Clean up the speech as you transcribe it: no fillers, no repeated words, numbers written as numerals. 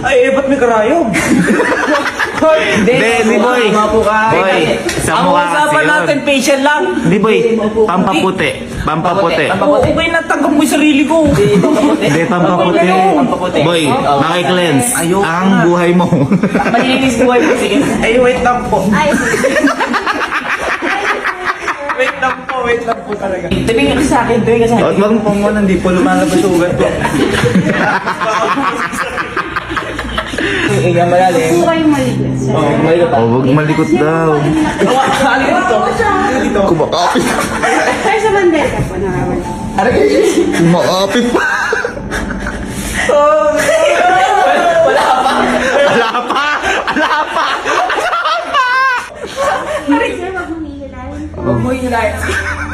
Ay, ba't may karayom? Hindi, boy. Boy, sa mukha kasi usapan yun. natin, patient lang. Hindi, boy. Pampaputi. Pampaputi. Okay na, tanggap mo yung sarili ko. Hindi, pampaputi. Boy, makiklense. Ang buhay mo. Malilinis buhay mo, sige. Ay, wait lang po. Wait lang po talaga. Tumingin ka sa akin, tumingin ka sa At akin. wag mo pang hindi po lumalabas yung ugat ko. Iyan malalim. Buhay maligas. Oh, may pa. Oh, wag malikot daw. Saan ito? Dito. Kumakapit. Sir, sa bandeta po nakawala. Ano kayo? Kumakapit pa. Wala pa. Wala pa. Wala pa. Sir, wag mong hihilahin. Huwag mo hilahin.